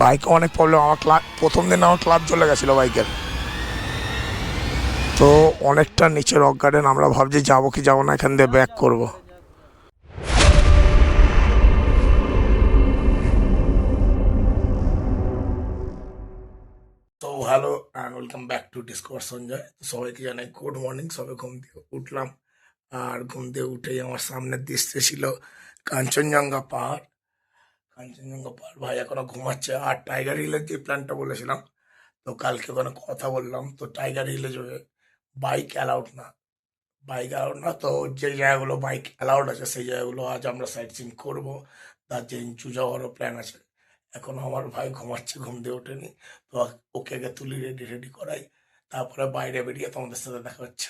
বাইকে অনেক প্রবলেম। আমার প্রথম দিন আমার ক্লাচ চলে গেছিলো বাইকের, তো অনেকটা নিচে রক গার্ডেন। আমরা ভাবছি যাবো কি যাবো না, এখান দিয়ে ব্যাক করবো। তো hello and welcome back to discover Sanjay. সবাইকে জানাই গুড মর্নিং। সবাই ঘুম থেকে উঠলাম, আর ঘুম থেকে উঠেই আমার সামনের দৃশ্যে ছিল কাঞ্চনজঙ্ঘা পাহাড়। কাঞ্চনজঙ্ঘা পাহাড় ভাই এখনো ঘুমাচ্ছে। আর টাইগার হিলের যে প্ল্যানটা বলেছিলাম, তো কালকে ওখানে কথা বললাম, তো টাইগার হিলে যাবে, বাইক অ্যালাউড না। বাইক অ্যালাউড না, তো যে জায়গাগুলো বাইক অ্যালাউড আছে সেই জায়গাগুলো আজ আমরা সাইট সিন করবো। দার্জিলিং চু যাওয়ারও প্ল্যান আছে। এখন আমার ভাই ঘুমাচ্ছে, ঘুম দিয়ে ওঠেনি, তো ওকে আগে তুলি রেডি করাই, তারপরে বাইরে বেরিয়ে তোমাদের সাথে দেখা হচ্ছে।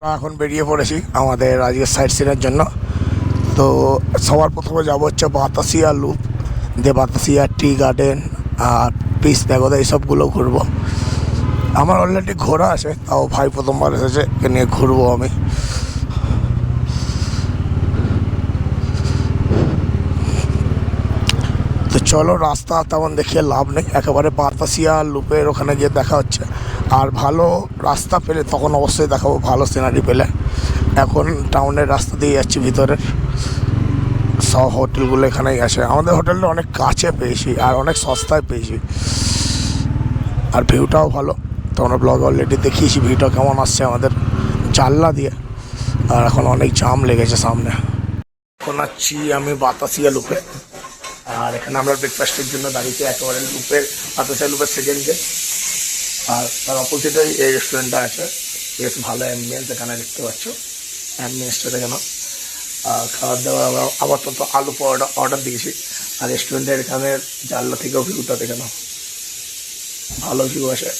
এখন বেরিয়ে পড়েছি আমাদের আজকের সাইট সিনের জন্য। তো সবার প্রথমে যাবো হচ্ছে বাতাসিয়া লুপ, দিয়ে বাতাসিয়া টি গার্ডেন আর পিস প্যাগোদা এইসবগুলো ঘুরবো। আমার অলরেডি ঘোরা আছে, তাও ভাই প্রথমবার এসেছে, একে নিয়ে ঘুরবো আমি। তো চলো, রাস্তা তেমন দেখিয়ে লাভ নেই, একেবারে বাতাসিয়া লুপের ওখানে গিয়ে দেখা হচ্ছে। আর ভালো রাস্তা পেলে তখন অবশ্যই দেখাবো, ভালো সিনারি পেলে। এখন টাউনের রাস্তা দিয়ে যাচ্ছি ভিতরের, সব হোটেলগুলো এখানেই আছে। আমাদের হোটেলটা অনেক কাছে পেয়েছি আর অনেক সস্তায় পেয়েছি, আর ভিউটাও ভালো। তোমরা ব্লগে অলরেডি দেখিয়েছি ভিউটা কেমন আসছে আমাদের জানলা দিয়ে। আর এখন অনেক জাম লেগেছে সামনে। এখন আছি আমি বাতাসিয়া লুপে, আর এখানে আমরা ব্রেকফাস্টের জন্য দাঁড়িয়েছি একেবারে বাতাসিয়া লুপের সেকেন্ড গেট। আর তার অপোজিটে এই রেস্টুরেন্টটা আছে, বেশ ভালো অ্যাম্বিয়েন্স এখানে দেখতে পাচ্ছ। অ্যাম্বিয়েন্সটা দেখে নাও। খাবার দাবার আমরা আপাতত আলু পরোটা অর্ডার দিয়েছি। আর রেস্টুরেন্টের এখানে জানলা থেকেও ভিউটা দেখে নাও, ভালো ভিউ আসে।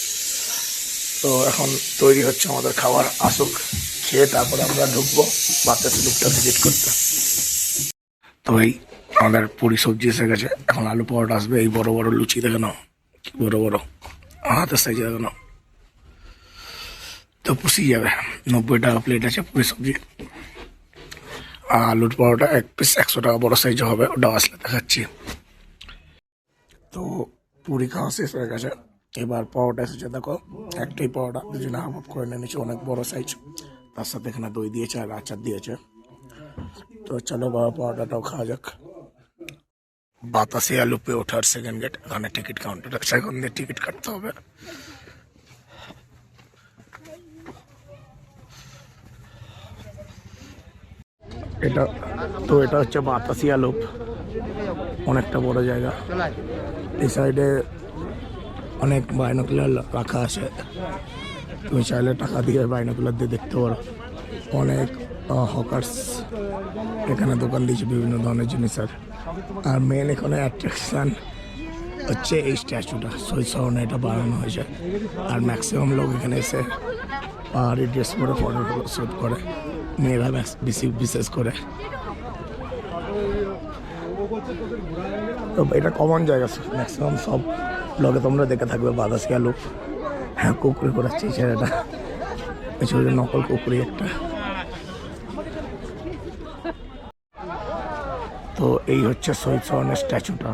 তো এখন তৈরি হচ্ছে আমাদের খাবার, আসুক, খেয়ে তারপরে আমরা ঢুকবো বাতাসিয়া লুপটা ভিজিট করতে। তো এই আমাদের পুরি সবজি এসে গেছে, এখন আলু পরোটা আসবে। এই বড় বড় লুচি দেখে নাও, কি বড় বড়, হাতের সাইজে দেখে নাও। তো পুষিয়ে যাবে, 90 টাকা প্লেট আছে পুরি সবজি। আর আলুর পরোটা এক পিস 100 টাকা বড় সাইজে হবে, ওটাও আসলে দেখাচ্ছি। তো পুরি খাওয়া শেষ হয়ে গেছে, এবার পরোটা এসেছে। দেখো, একটাই পরোটা, দুজনে হাফ হাফ করে নিয়ে নিচ্ছে, অনেক বড় সাইজ। তার সাথে এখানে দই দিয়েছে আর আচার দিয়েছে। তো চলো বাবা, পরোটাটাও খাওয়া যাক। বাতাসিয়া লুপে ওঠার সেকেন্ড গেট, এখানে টিকিট কাউন্টার আছে, এখন দিয়ে টিকিট কাটতে হবে। এটা হচ্ছে বাতাসিয়া লুপ, অনেকটা বড় জায়গা। এই সাইডে অনেক বাইনোকুলার রাখা আছে, তুমি চাইলে টাকা দিয়ে বাইনোকুলার দিয়ে দেখতে পারো। অনেক হকার্স এখানে দোকান দিয়েছে বিভিন্ন ধরনের জিনিসের। আর মেন এখানে অ্যাট্রাকশান হচ্ছে এই স্ট্যাচুটা, শহীদ স্মরণে এটা বানানো হয়েছে। আর ম্যাক্সিমাম লোক এখানে এসে পাহাড়ি ড্রেস পরে ফটো শ্যুট করে, মেয়েরা বিশেষ করে। তো এটা কমন জায়গা, ম্যাক্সিমাম সব ব্লগে তোমরা দেখে থাকবে বাতাসিয়া লুপ। হ্যাঁ, কুকুরি করাচ্ছে এই ছেলেটা, এই ছেলেটা নকল কুকুরি একটা। তো এই হচ্ছে শহীদ স্মরণের স্ট্যাচুটা,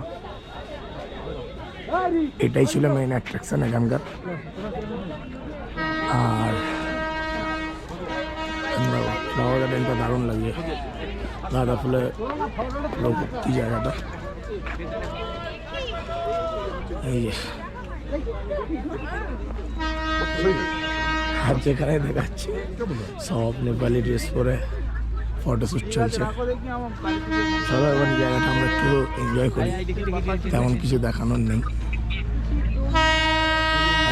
এটাই ছিল মেইন অ্যাট্রাকশন এখানকার। আর ফ্লাওয়ার গার্ডেনটা দারুণ লাগে, গাঁদা ফুলে ভর্তি জায়গাটা। এই যে আর যেখানে দেখাচ্ছি সব নেপালি ড্রেস পরে ফটোশ্যুট চলছে। চলো এবার জায়গাটা আমরা একটু এনজয় করি, তেমন কিছু দেখানোর নেই।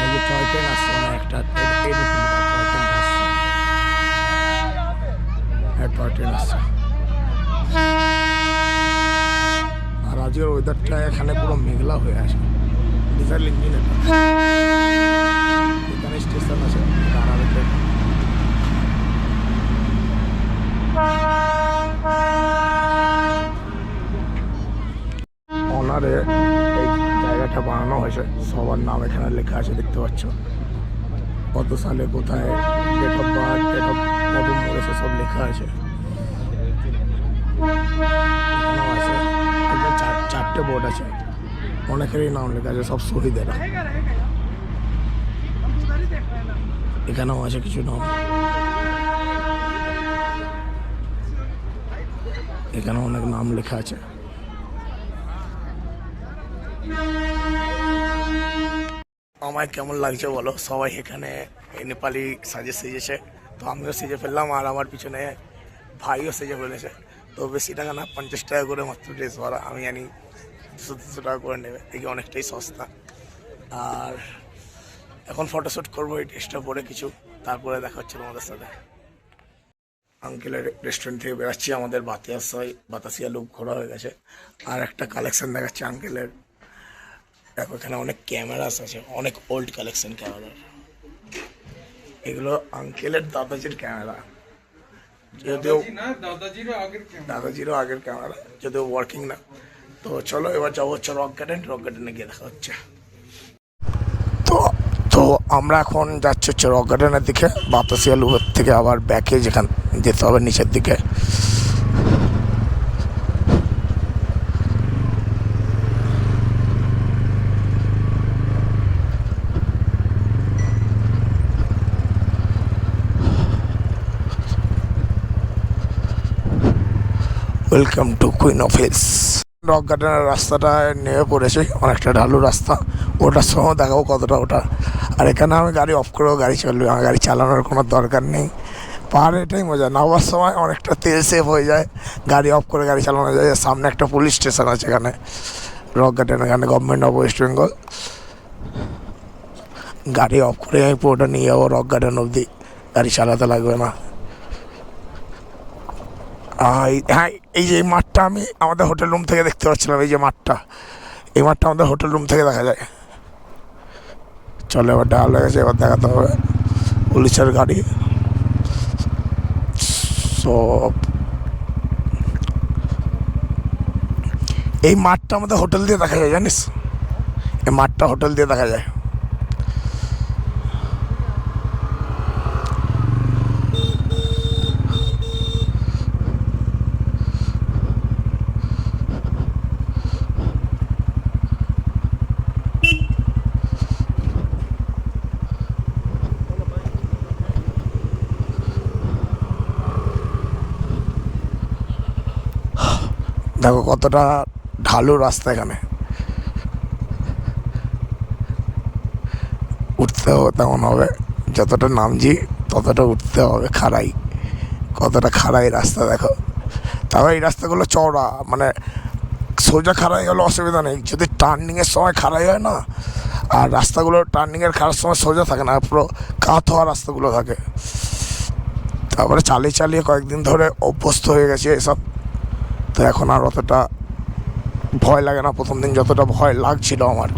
এই যে টয় ট্রেন আসছে, মানে একটা টয় ট্রেন আসছে। আর আজকের ওয়েদারটা এখানে পুরো মেঘলা হয়ে আছে। ডিজেল ইঞ্জিন, এখানে স্টেশন আছে, দাঁড়াবে ট্রেন। অনারে এই জায়গাটা বানানো হয়েছে, সবার নাম এখানে লেখা আছে, দেখতে পাচ্ছ। কত সালে কোথায়, date of birth, date of কত মরেছে, সব লেখা আছে। চারটে বোর্ড আছে, অনেকেরই নাম লেখা আছে, সব শহীদেরা। এখানেও আছে কিছু নাম, এখানে অনেক নাম লেখা আছে। আমায় কেমন লাগছে বলো? সবাই এখানে নেপালি সাজে সেজেছে, তো আমিও সেজে ফেললাম, আর আমার পিছনে ভাইও সেজে ফেলেছে। তো বেশি টাকা না, 50 টাকা করে মাত্র ড্রেস ভাড়া। আমি জানি 200-300 টাকা করে নেবে, দেখি অনেকটাই সস্তা। আর এখন ফটোশ্যুট করবো এই ড্রেসটা পরে কিছু, তারপরে দেখা হচ্ছে তোমাদের সাথে। আঙ্কেলের রেস্টুরেন্ট থেকে বেরাচ্ছি, আমাদের বাতাসিয়া লুপ ঘোরা হয়ে গেছে। আর একটা কালেকশন দেখাচ্ছে আঙ্কেলের। দেখো এখানে অনেক ক্যামেরাস আছে, অনেক ওল্ড কালেকশন ক্যামেরার। এগুলো আঙ্কেলের দাদাজির ক্যামেরা, যদিও দাদাজিরও আগের ক্যামেরা, যদিও ওয়ার্কিং না। তো চলো এবার যাবো হচ্ছে রক গার্ডেনে গিয়ে দেখা হচ্ছে। তো তো আমরা এখন যাচ্ছি হচ্ছে রক গার্ডেনের দিকে, বাতাসিয়া লুপের থেকে আবার ব্যাকে যেখানে যেতে হবে নিচের দিকে। Welcome to queen of hills. Rock গার্ডেনের রাস্তাটা নেমে পড়েছে, অনেকটা ঢালু রাস্তা। ওটার সময় দেখাবো কতটা ওটা। আর এখানে আমি গাড়ি অফ করেও গাড়ি চলবে, আমার গাড়ি চালানোর কোনো দরকার নেই। পাহাড়ে এটাই মজা, নামার সময় অনেকটা তেল সেভ হয়ে যায়, গাড়ি অফ করে গাড়ি চালানো যায়। সামনে একটা পুলিশ স্টেশন আছে এখানে রক গার্ডেন, এখানে গভর্নমেন্ট অফ ওয়েস্ট বেঙ্গল। গাড়ি অফ করে আমি পুরোটা নিয়ে যাবো রক গার্ডেন অবধি, গাড়ি চালাতে লাগবে না। হ্যাঁ, এই যে এই মাঠটা আমি আমাদের হোটেল রুম থেকে দেখতে পাচ্ছিলাম, এই যে মাঠটা, এই মাঠটা আমাদের হোটেল রুম থেকে দেখা যায়। চলো এবার ডাল হয়ে গেছে, এবার দেখাতে হবে পুলিশের গাড়ি সব। এই মাঠটা আমাদের হোটেল দিয়ে দেখা যায়, জানিস? এই মাঠটা হোটেল দিয়ে দেখা যায়। দেখো কতটা ঢালু রাস্তা, এখানে উঠতেও তেমন হবে, যতটা নামছি ততটা উঠতে হবে। কতটা খাড়াই রাস্তা দেখো। তবে এই রাস্তাগুলো চওড়া, মানে সোজা খাড়াই গেলে অসুবিধা নেই, যদি টার্নিংয়ের সময় খাড়াই হয় না, আর রাস্তাগুলো টার্নিংয়ের খাড়ার সময় সোজা থাকে না, পুরো কাত হওয়া রাস্তাগুলো থাকে। তারপরে চালিয়ে কয়েকদিন ধরে অভ্যস্ত হয়ে গেছে এসব, তো এখন আর অতটা ভয় লাগে না, প্রথম দিন যতটা ভয় লাগছিল আমার।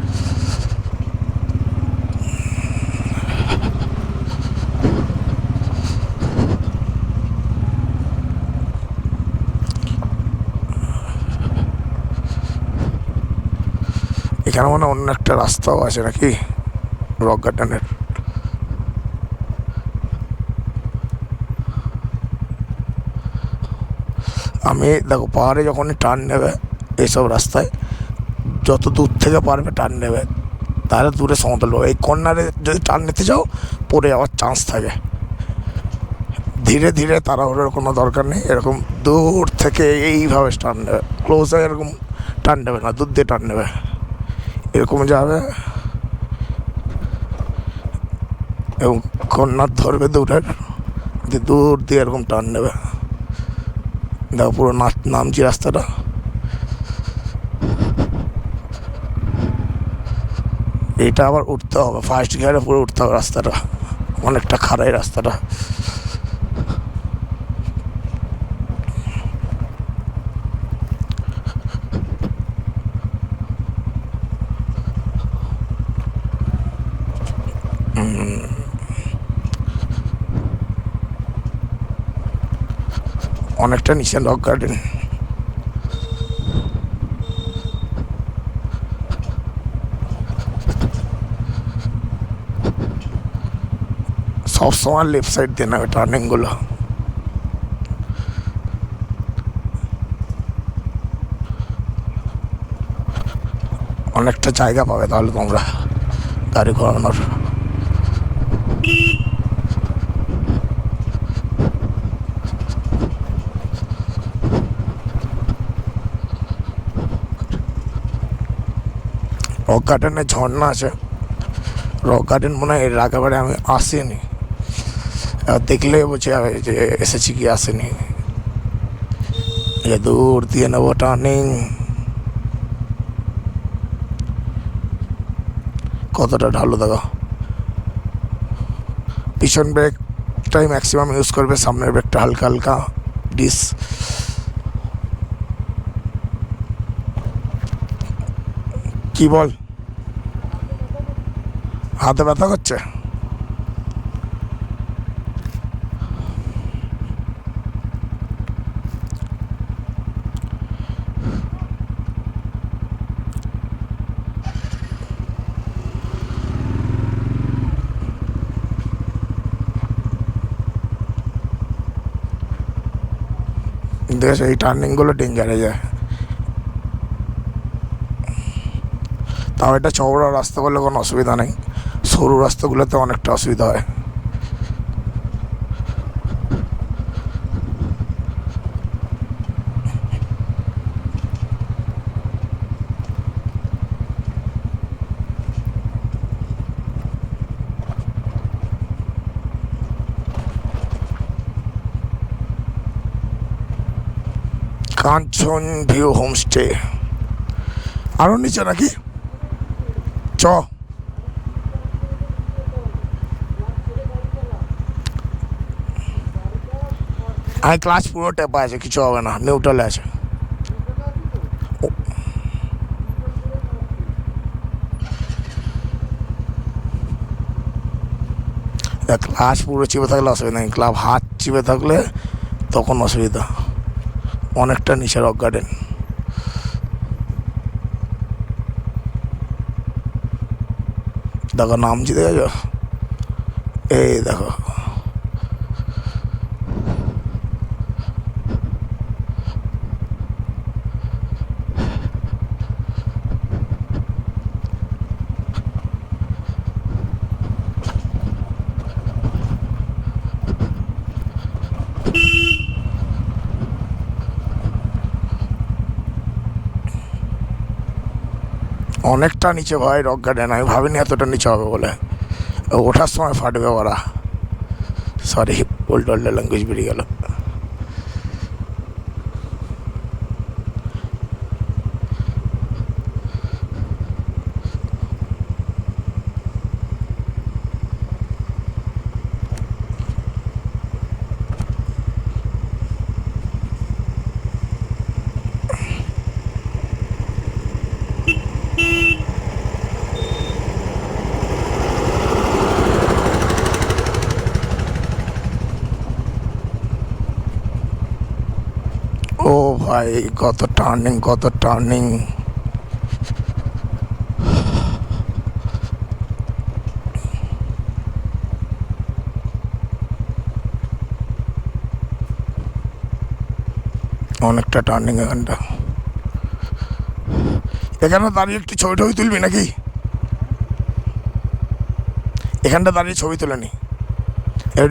এখানে মানে অন্য একটা রাস্তাও আছে নাকি রক গার্ডেনের। আমি দেখো পাহাড়ে যখনই টার্ন নেবে এইসব রাস্তায়, যত দূর থেকে পারবে টার্ন নেবে, তাহলে দূরে সমতল পাবে। এই কর্নারে যদি টার্ন নিতে যাও পড়ে যাওয়ার চান্স থাকে। ধীরে ধীরে তাড়াহুড়োর কোনো দরকার নেই, এরকম দূর থেকে এইভাবে টার্ন নেবে, ক্লোজে এরকম টার্ন নেবে না, দূর দিয়ে টার্ন নেবে, এরকম যাবে এবং কর্নার ধরবে দূরের, দূর দিয়ে এরকম টার্ন নেবে। দেখো পুরো নামছি রাস্তাটা। এটা আবার উঠতে হবে, ফার্স্ট গিয়ারে পুরো উঠতে হবে রাস্তাটা, অনেকটা খাড়াই রাস্তাটা। অনেকটা নিচে রক গার্ডেন। সবসময় লেফট সাইড দিয়ে নেবে টার্নিংগুলো। অনেকটা জায়গা পাবে তাহলে তোমরা গাড়ি ঘোরানোর। রক গার্ডেনে ঝর্ণা আছে। রক গার্ডেন মনে হয় এর আগেবারে আমি আসিনি, দেখলে বোঝা যাবে যে এসেছি কি আসেনি। দূর দিয়ে নেবো টার্নিং। কতটা ঢালু দেখো। পিছন ব্রেকটাই ম্যাক্সিমাম ইউজ করবে, সামনের ব্রেকটা হালকা হালকা ডিস। কি বল, হাতে ব্যথা করছে? দেখ এই টার্নিংগুলো ডেঞ্জার হয়ে যায়। তাও এটা চওড়া রাস্তা বলে কোনো অসুবিধা নেই, সরু রাস্তাগুলোতে অনেকটা অসুবিধা হয়। কাঞ্চন ভিউ হোমস্টে আরও নিচে নাকি? চ আমি ক্লাস পুরো টেপা আছে, কিছু হবে না, নিউট্রালে আছে। ক্লাস পুরো চিপে থাকলে অসুবিধা নেই, ক্লাব হাত চিপে থাকলে তখন অসুবিধা। অনেকটা নিচে রক গার্ডেন। দেখো নামছি, দেখেছ? এই দেখো অনেকটা নিচে ভাই রক গার্ডেন। আমি ভাবিনি এতটা নিচে হবে বলে। ওঠার সময় ফাটবে ওরা। সরি, উল্টো উল্টো ল্যাঙ্গুয়েজ বেরিয়ে গেল। ও ভাই কত টার্নিং, কত টার্নিং। অনেকটা টার্নিং এখানটা। এখানে দাঁড়িয়ে একটু ছবি টবি তুলবি নাকি? এখানটা দাঁড়িয়ে ছবি তুলে নি,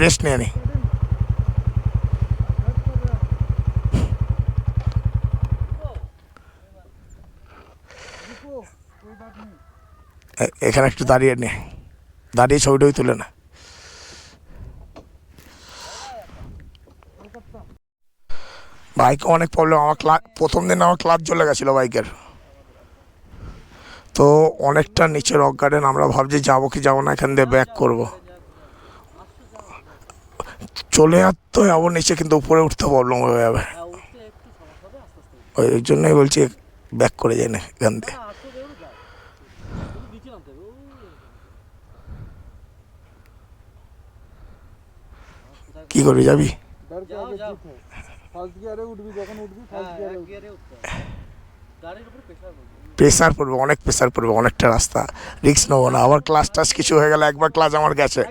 রেস্ট নিয়ে নি। এখানে একটু দাঁড়িয়ে নে, দাঁড়িয়ে ছবি টবি তুলে না। বাইকে অনেক প্রবলেম। আমার প্রথম দিন আমার ক্লাচ চলে গেছিলো বাইকের। তো অনেকটা নিচে রক গার্ডেন। আমরা ভাবছি যাবো কি যাবো না, এখান দিয়ে ব্যাক করবো। চলে তো যাবো নিচে, কিন্তু উপরে উঠতে প্রবলেম হয়ে যাবে। ওই জন্যই বলছি ব্যাক করে যাই না এখান দিয়ে। কি করবি, যাবি? প্রেসার পড়বে, অনেক প্রেসার পড়বে, অনেকটা রাস্তা। রিস্ক নেবো না, আবার ক্লাস টাস কিছু হয়ে গেলে। একবার ক্লাস আমার গেছে।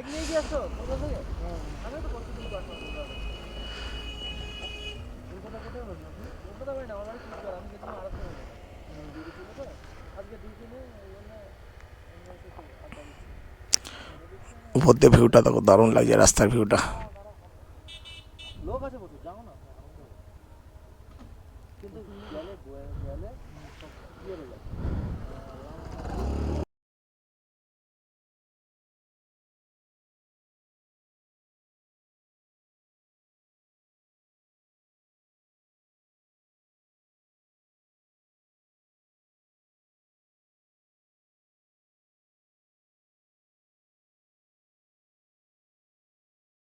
উপর দিয়ে ভিউটা দেখো, দারুণ লাগছে রাস্তার ভিউটা। লোক আছে প্রচুর, যাও না কিন্তু জলে জলে সব ইয়ে হয়ে যায়।